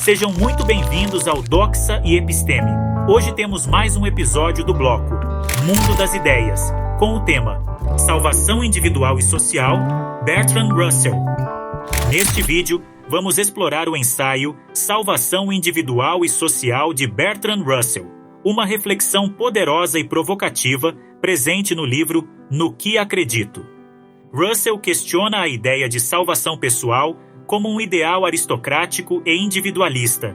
Sejam muito bem-vindos ao Doxa e Episteme. Hoje temos mais um episódio do bloco Mundo das Ideias, com o tema Salvação Individual e Social, Bertrand Russell. Neste vídeo, vamos explorar o ensaio Salvação Individual e Social de Bertrand Russell, uma reflexão poderosa e provocativa presente no livro No que Acredito. Russell questiona a ideia de salvação pessoal como um ideal aristocrático e individualista,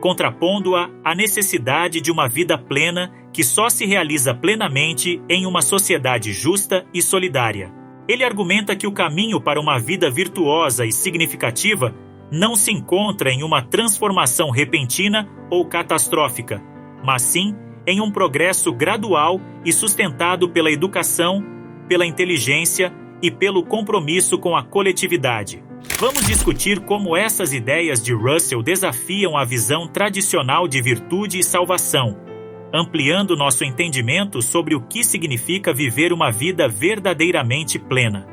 contrapondo-a à necessidade de uma vida plena que só se realiza plenamente em uma sociedade justa e solidária. Ele argumenta que o caminho para uma vida virtuosa e significativa não se encontra em uma transformação repentina ou catastrófica, mas sim em um progresso gradual e sustentado pela educação, pela inteligência e pelo compromisso com a coletividade. Vamos discutir como essas ideias de Russell desafiam a visão tradicional de virtude e salvação, ampliando nosso entendimento sobre o que significa viver uma vida verdadeiramente plena.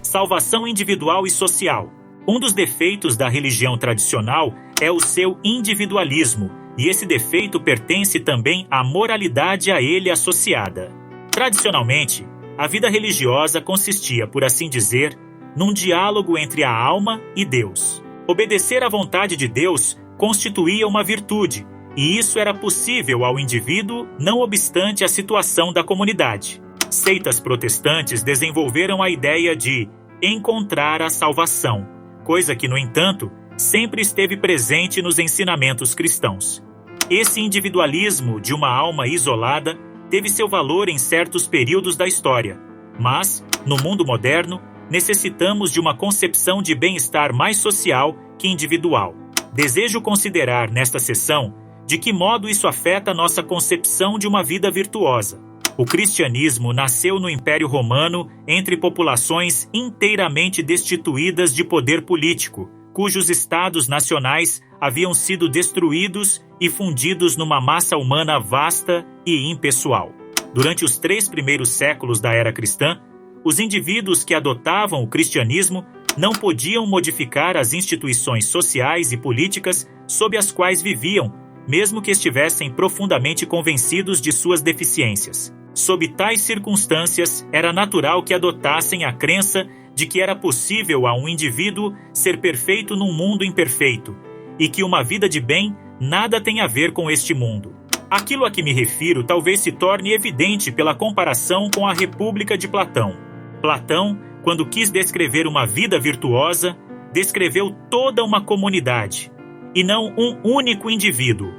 Salvação individual e social. Um dos defeitos da religião tradicional é o seu individualismo, e esse defeito pertence também à moralidade a ele associada. Tradicionalmente, a vida religiosa consistia, por assim dizer, num diálogo entre a alma e Deus. Obedecer à vontade de Deus constituía uma virtude, e isso era possível ao indivíduo, não obstante a situação da comunidade. Seitas protestantes desenvolveram a ideia de encontrar a salvação, coisa que, no entanto, sempre esteve presente nos ensinamentos cristãos. Esse individualismo de uma alma isolada teve seu valor em certos períodos da história, mas, no mundo moderno, necessitamos de uma concepção de bem-estar mais social que individual. Desejo considerar, nesta sessão, de que modo isso afeta nossa concepção de uma vida virtuosa. O cristianismo nasceu no Império Romano entre populações inteiramente destituídas de poder político, cujos estados nacionais haviam sido destruídos e fundidos numa massa humana vasta e impessoal. Durante os 3 primeiros séculos da era cristã, os indivíduos que adotavam o cristianismo não podiam modificar as instituições sociais e políticas sob as quais viviam, mesmo que estivessem profundamente convencidos de suas deficiências. Sob tais circunstâncias, era natural que adotassem a crença de que era possível a um indivíduo ser perfeito num mundo imperfeito, e que uma vida de bem nada tem a ver com este mundo. Aquilo a que me refiro talvez se torne evidente pela comparação com a República de Platão. Platão, quando quis descrever uma vida virtuosa, descreveu toda uma comunidade, e não um único indivíduo.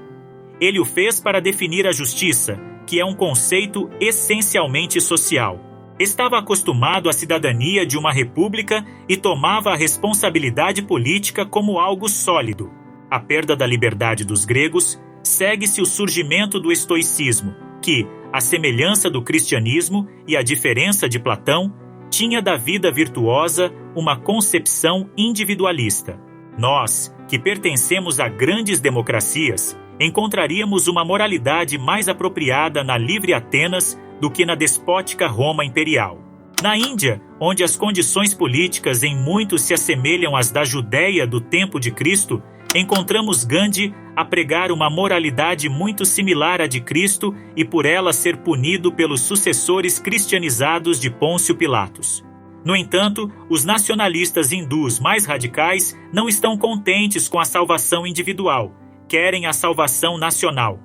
Ele o fez para definir a justiça, que é um conceito essencialmente social. Estava acostumado à cidadania de uma república e tomava a responsabilidade política como algo sólido. A perda da liberdade dos gregos segue-se o surgimento do estoicismo, que, à semelhança do cristianismo e à diferença de Platão, tinha da vida virtuosa uma concepção individualista. Nós, que pertencemos a grandes democracias, encontraríamos uma moralidade mais apropriada na livre Atenas do que na despótica Roma imperial. Na Índia, onde as condições políticas em muito se assemelham às da Judéia do tempo de Cristo, encontramos Gandhi a pregar uma moralidade muito similar à de Cristo e por ela ser punido pelos sucessores cristianizados de Pôncio Pilatos. No entanto, os nacionalistas hindus mais radicais não estão contentes com a salvação individual, querem a salvação nacional.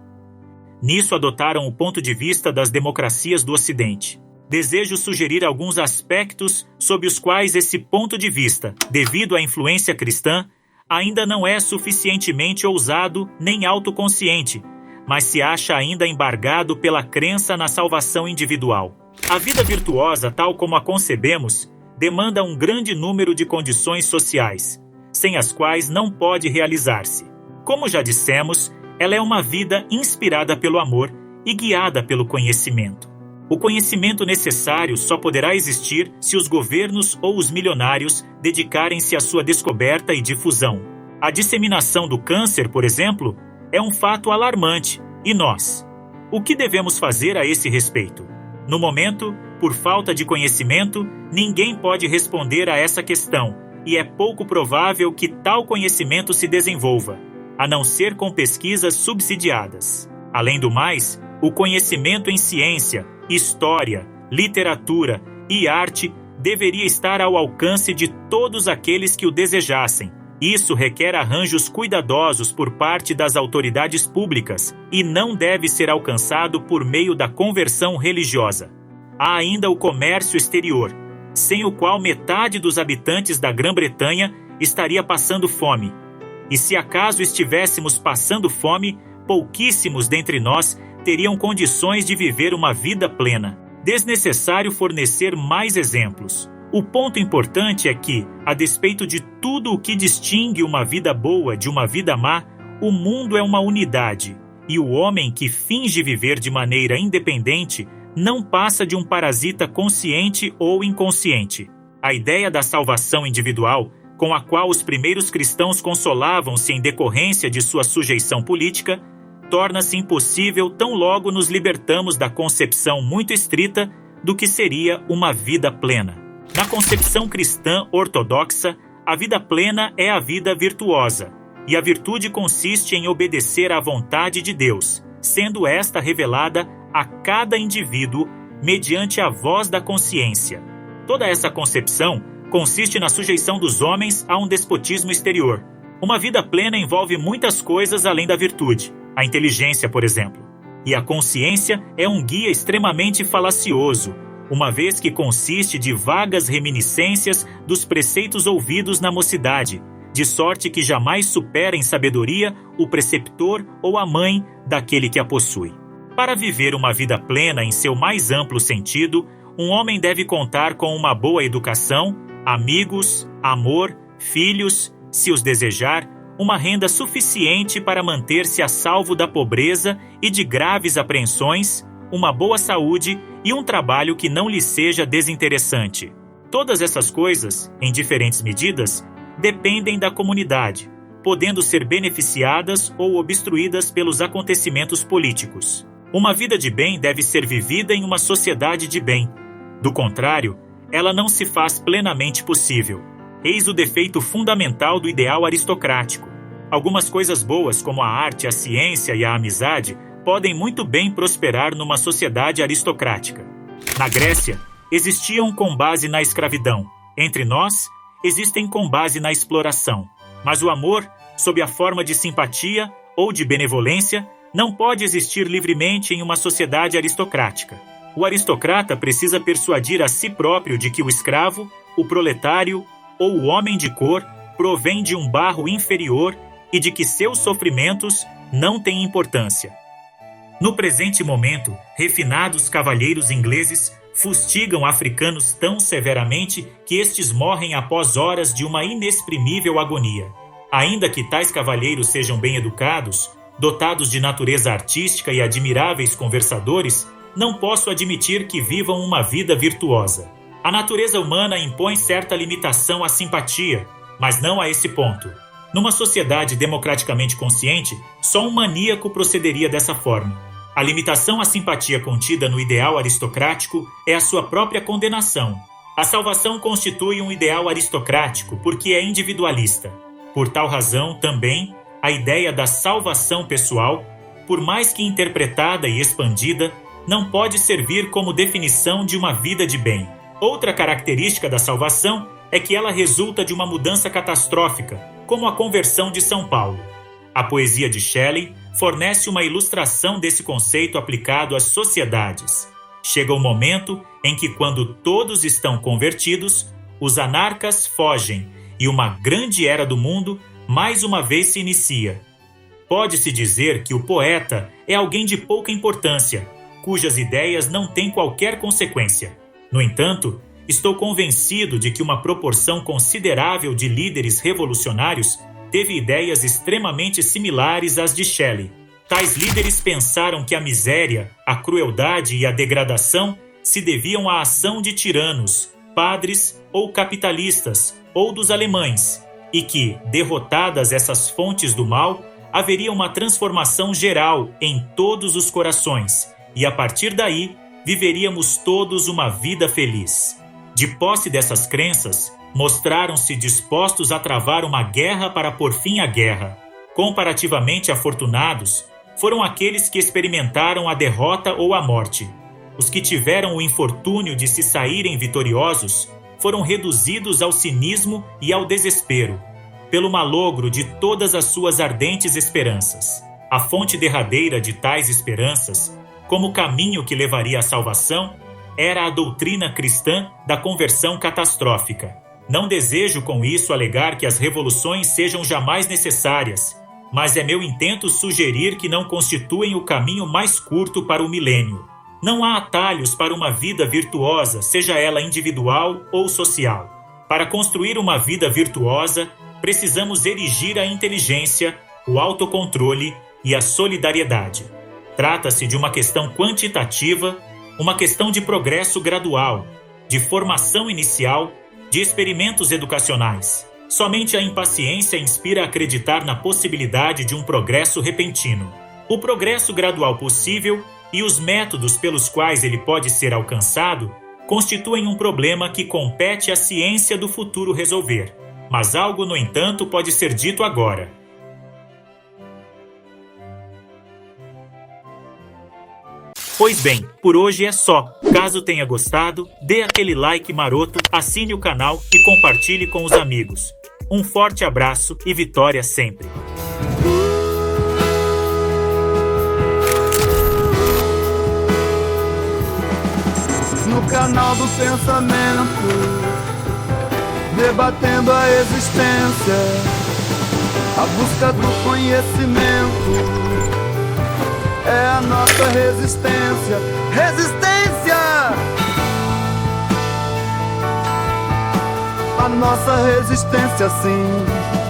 Nisso adotaram o ponto de vista das democracias do Ocidente. Desejo sugerir alguns aspectos sob os quais esse ponto de vista, devido à influência cristã, ainda não é suficientemente ousado nem autoconsciente, mas se acha ainda embargado pela crença na salvação individual. A vida virtuosa, tal como a concebemos, demanda um grande número de condições sociais, sem as quais não pode realizar-se. Como já dissemos, ela é uma vida inspirada pelo amor e guiada pelo conhecimento. O conhecimento necessário só poderá existir se os governos ou os milionários dedicarem-se à sua descoberta e difusão. A disseminação do câncer, por exemplo, é um fato alarmante. E nós? O que devemos fazer a esse respeito? No momento, por falta de conhecimento, ninguém pode responder a essa questão, e é pouco provável que tal conhecimento se desenvolva, a não ser com pesquisas subsidiadas. Além do mais, o conhecimento em ciência, história, literatura e arte deveria estar ao alcance de todos aqueles que o desejassem. Isso requer arranjos cuidadosos por parte das autoridades públicas e não deve ser alcançado por meio da conversão religiosa. Há ainda o comércio exterior, sem o qual metade dos habitantes da Grã-Bretanha estaria passando fome. E se acaso estivéssemos passando fome, pouquíssimos dentre nós teriam condições de viver uma vida plena. Desnecessário fornecer mais exemplos. O ponto importante é que, a despeito de tudo o que distingue uma vida boa de uma vida má, o mundo é uma unidade, e o homem que finge viver de maneira independente não passa de um parasita consciente ou inconsciente. A ideia da salvação individual, com a qual os primeiros cristãos consolavam-se em decorrência de sua sujeição política, torna-se impossível tão logo nos libertamos da concepção muito estrita do que seria uma vida plena. Na concepção cristã ortodoxa, a vida plena é a vida virtuosa, e a virtude consiste em obedecer à vontade de Deus, sendo esta revelada a cada indivíduo mediante a voz da consciência. Toda essa concepção consiste na sujeição dos homens a um despotismo exterior. Uma vida plena envolve muitas coisas além da virtude, a inteligência, por exemplo. E a consciência é um guia extremamente falacioso, uma vez que consiste de vagas reminiscências dos preceitos ouvidos na mocidade, de sorte que jamais supera em sabedoria o preceptor ou a mãe daquele que a possui. Para viver uma vida plena em seu mais amplo sentido, um homem deve contar com uma boa educação, amigos, amor, filhos, se os desejar, uma renda suficiente para manter-se a salvo da pobreza e de graves apreensões, uma boa saúde e um trabalho que não lhe seja desinteressante. Todas essas coisas, em diferentes medidas, dependem da comunidade, podendo ser beneficiadas ou obstruídas pelos acontecimentos políticos. Uma vida de bem deve ser vivida em uma sociedade de bem. Do contrário, ela não se faz plenamente possível. Eis o defeito fundamental do ideal aristocrático. Algumas coisas boas, como a arte, a ciência e a amizade, podem muito bem prosperar numa sociedade aristocrática. Na Grécia, existiam com base na escravidão. Entre nós, existem com base na exploração. Mas o amor, sob a forma de simpatia ou de benevolência, não pode existir livremente em uma sociedade aristocrática. O aristocrata precisa persuadir a si próprio de que o escravo, o proletário ou o homem de cor provém de um barro inferior e de que seus sofrimentos não têm importância. No presente momento, refinados cavalheiros ingleses fustigam africanos tão severamente que estes morrem após horas de uma inexprimível agonia. Ainda que tais cavalheiros sejam bem educados, dotados de natureza artística e admiráveis conversadores, não posso admitir que vivam uma vida virtuosa. A natureza humana impõe certa limitação à simpatia, mas não a esse ponto. Numa sociedade democraticamente consciente, só um maníaco procederia dessa forma. A limitação à simpatia contida no ideal aristocrático é a sua própria condenação. A salvação constitui um ideal aristocrático porque é individualista. Por tal razão, também, a ideia da salvação pessoal, por mais que interpretada e expandida, não pode servir como definição de uma vida de bem. Outra característica da salvação é que ela resulta de uma mudança catastrófica, como a conversão de São Paulo. A poesia de Shelley fornece uma ilustração desse conceito aplicado às sociedades. Chega o momento em que, quando todos estão convertidos, os anarcas fogem e uma grande era do mundo mais uma vez se inicia. Pode-se dizer que o poeta é alguém de pouca importância, cujas ideias não têm qualquer consequência. No entanto, estou convencido de que uma proporção considerável de líderes revolucionários teve ideias extremamente similares às de Shelley. Tais líderes pensaram que a miséria, a crueldade e a degradação se deviam à ação de tiranos, padres ou capitalistas, ou dos alemães, e que, derrotadas essas fontes do mal, haveria uma transformação geral em todos os corações, e a partir daí, viveríamos todos uma vida feliz. De posse dessas crenças, Mostraram-se dispostos a travar uma guerra para pôr fim à guerra. Comparativamente afortunados foram aqueles que experimentaram a derrota ou a morte. Os que tiveram o infortúnio de se saírem vitoriosos foram reduzidos ao cinismo e ao desespero, pelo malogro de todas as suas ardentes esperanças. A fonte derradeira de tais esperanças, como caminho que levaria à salvação, era a doutrina cristã da conversão catastrófica. Não desejo com isso alegar que as revoluções sejam jamais necessárias, mas é meu intento sugerir que não constituem o caminho mais curto para o milênio. Não há atalhos para uma vida virtuosa, seja ela individual ou social. Para construir uma vida virtuosa, precisamos erigir a inteligência, o autocontrole e a solidariedade. Trata-se de uma questão quantitativa, uma questão de progresso gradual, de formação inicial, de experimentos educacionais. Somente a impaciência inspira a acreditar na possibilidade de um progresso repentino. O progresso gradual possível e os métodos pelos quais ele pode ser alcançado constituem um problema que compete à ciência do futuro resolver. Mas algo, no entanto, pode ser dito agora. Pois bem, por hoje é só. Caso tenha gostado, dê aquele like maroto, assine o canal e compartilhe com os amigos. Um forte abraço e vitória sempre! No canal do pensamento, debatendo a existência, a busca do conhecimento é a nossa resistência. Resistência! A nossa resistência, sim.